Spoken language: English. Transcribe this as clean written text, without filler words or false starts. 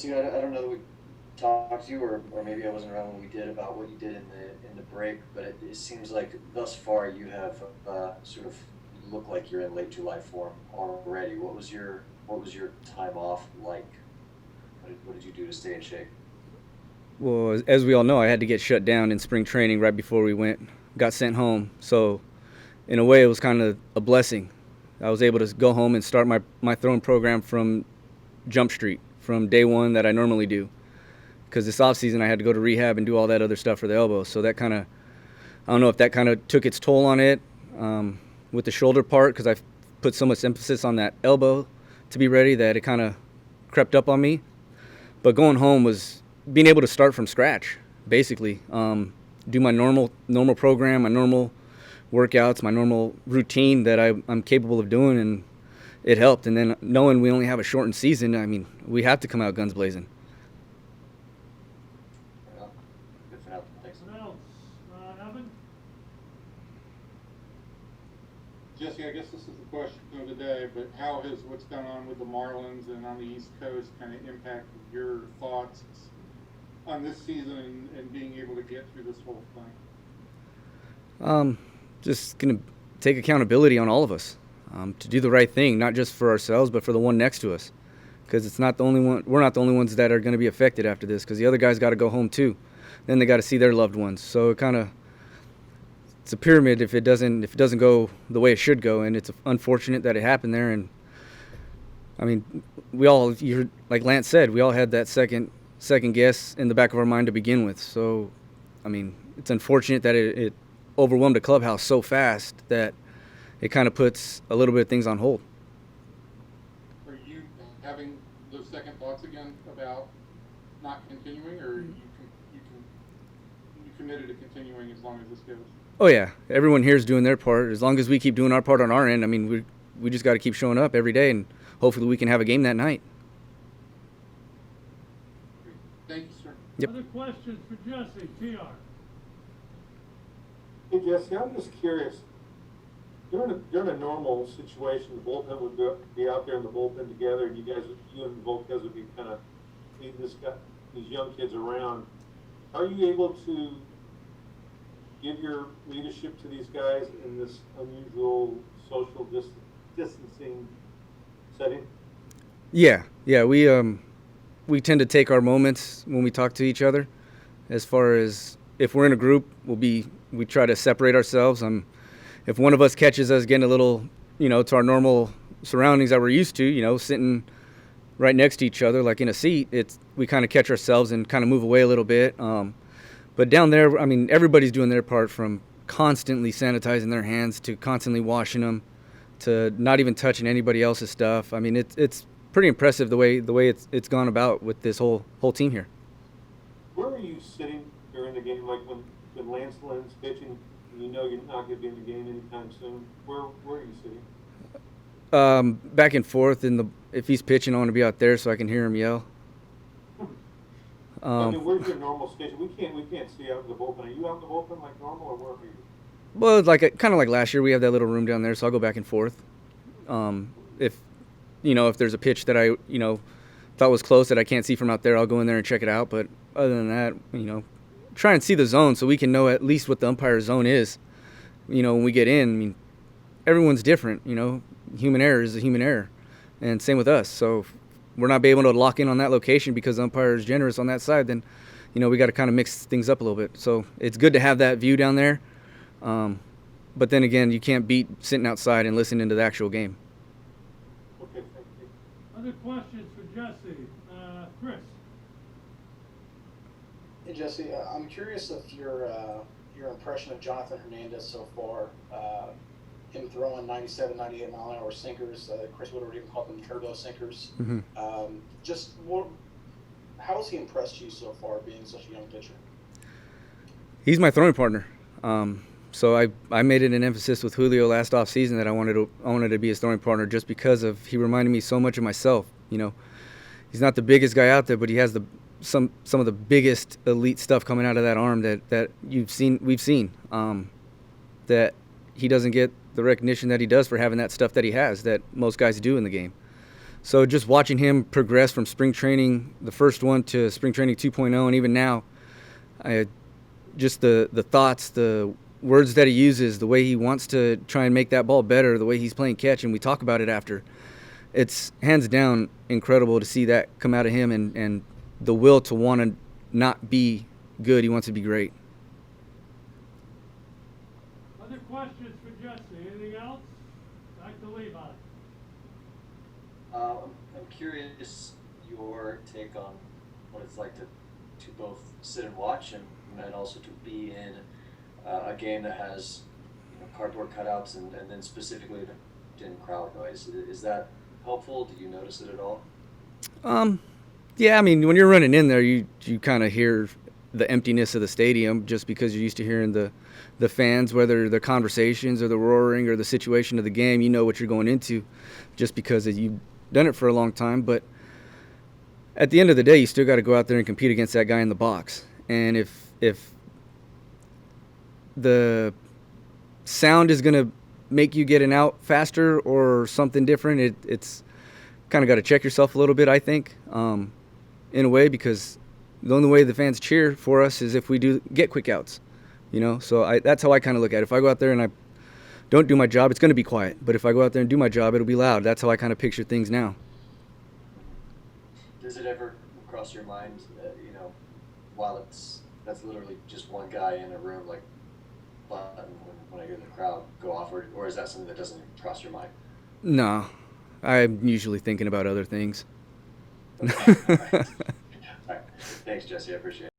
Jesse, I don't know that we talked to you, or maybe I wasn't around when we did, about what you did in the break, but it seems like thus far you have sort of look like you're in late July form already. What was your time off like? What did you do to stay in shape? Well, as we all know, I had to get shut down in spring training right before we got sent home. So, in a way, it was kind of a blessing. I was able to go home and start my throwing program from Jump Street, from day one that I normally do. Because this off season, I had to go to rehab and do all that other stuff for the elbow. So that kind of, I don't know if that kind of took its toll on it with the shoulder part, because I put so much emphasis on that elbow to be ready that it kind of crept up on me. But going home was being able to start from scratch, basically. Do my normal program, my normal workouts, my normal routine that I'm capable of doing, and it helped. And then knowing we only have a shortened season, I mean, we have to come out guns blazing. Well, good for now. Thanks. What else? Evan? Jesse, I guess this is the question of the day, but how has what's gone on with the Marlins and on the East Coast kind of impacted your thoughts on this season and being able to get through this whole thing? Just going to take accountability on all of us to do the right thing, not just for ourselves, but for the one next to us. Because it's not the only one. We're not the only ones that are going to be affected after this. Because the other guys got to go home too. Then they got to see their loved ones. So it's a pyramid if it doesn't go the way it should go. And it's unfortunate that it happened there. And I mean, like Lance said, we all had that second guess in the back of our mind to begin with. So, I mean, it's unfortunate that it overwhelmed the clubhouse so fast that it kind of puts a little bit of things on hold. Are you having those second thoughts again about not continuing, or you committed to continuing as long as this goes? Oh yeah, everyone here is doing their part. As long as we keep doing our part on our end, I mean, we just got to keep showing up every day, and hopefully we can have a game that night. Thank you, sir. Yep. Other questions for Jesse? TR. Hey Jesse, I'm just curious. During a normal situation, the bullpen would be out there in the bullpen together, and you and Volquez would be kind of leading these young kids around. Are you able to give your leadership to these guys in this unusual social distancing setting? Yeah. We tend to take our moments when we talk to each other. As far as if we're in a group, we try to separate ourselves. If one of us catches us getting a little, to our normal surroundings that we're used to, sitting right next to each other, like in a seat, we kind of catch ourselves and kind of move away a little bit. But down there, I mean, everybody's doing their part, from constantly sanitizing their hands to constantly washing them to not even touching anybody else's stuff. I mean, it's pretty impressive the way it's gone about with this whole team here. Where are you sitting during the game? Like when Lance Lynn's pitching, and you know you're not going to be in the game anytime soon. Where are you sitting? Back and forth if he's pitching, I want to be out there so I can hear him yell. I mean, where's your normal schedule? We can't see out in the bullpen. Are you out in the bullpen like normal, or where are you? Well, kind of like last year, we have that little room down there, so I'll go back and forth. If there's a pitch that I thought was close that I can't see from out there, I'll go in there and check it out. But other than that, try and see the zone so we can know at least what the umpire's zone is. When we get in, I mean, everyone's different. Human error is a human error, and same with us. So if we're not able to lock in on that location because the umpire is generous on that side, then we got to kind of mix things up a little bit. So it's good to have that view down there. But then again, you can't beat sitting outside and listening to the actual game. Okay, thank you. Other questions for Jesse? Chris. Hey Jesse, I'm curious if your impression of Jonathan Hernandez so far, him throwing 97, 98 mile an hour sinkers. Chris Woodward even called them turbo sinkers. Mm-hmm. How has he impressed you so far, being such a young pitcher? He's my throwing partner. So I made it an emphasis with Julio last offseason that I wanted to be his throwing partner, just because he reminded me so much of myself. He's not the biggest guy out there, but he has some of the biggest elite stuff coming out of that arm that we've seen. That he doesn't get the recognition that he does for having that stuff that he has, that most guys do in the game. So just watching him progress from spring training, the first one, to spring training 2.0, and even now, just the thoughts, the words that he uses, the way he wants to try and make that ball better, the way he's playing catch, and we talk about it after. It's hands down incredible to see that come out of him, and the will to want to not be good. He wants to be great. Other questions for Jesse? Anything else? Back to Levi. I'm curious your take on what it's like to both sit and watch and also to be in a game that has cardboard cutouts and then specifically in crowd noise. Is that helpful? Do you notice it at all? Yeah, I mean, when you're running in there, you kind of hear the emptiness of the stadium just because you're used to hearing the fans, whether the conversations or the roaring or the situation of the game. You know what you're going into just because you've done it for a long time. But at the end of the day, you still got to go out there and compete against that guy in the box. And if the sound is going to make you get an out faster or something different, it's kind of got to check yourself a little bit, I think, in a way, because the only way the fans cheer for us is if we do get quick outs, So that's how I kind of look at it. If I go out there and I don't do my job, it's going to be quiet. But if I go out there and do my job, it'll be loud. That's how I kind of picture things now. Does it ever cross your mind, while that's literally just one guy in a room, like button when I hear the crowd go off, or is that something that doesn't cross your mind? No, I'm usually thinking about other things. Okay. All right. Thanks, Jesse. I appreciate it.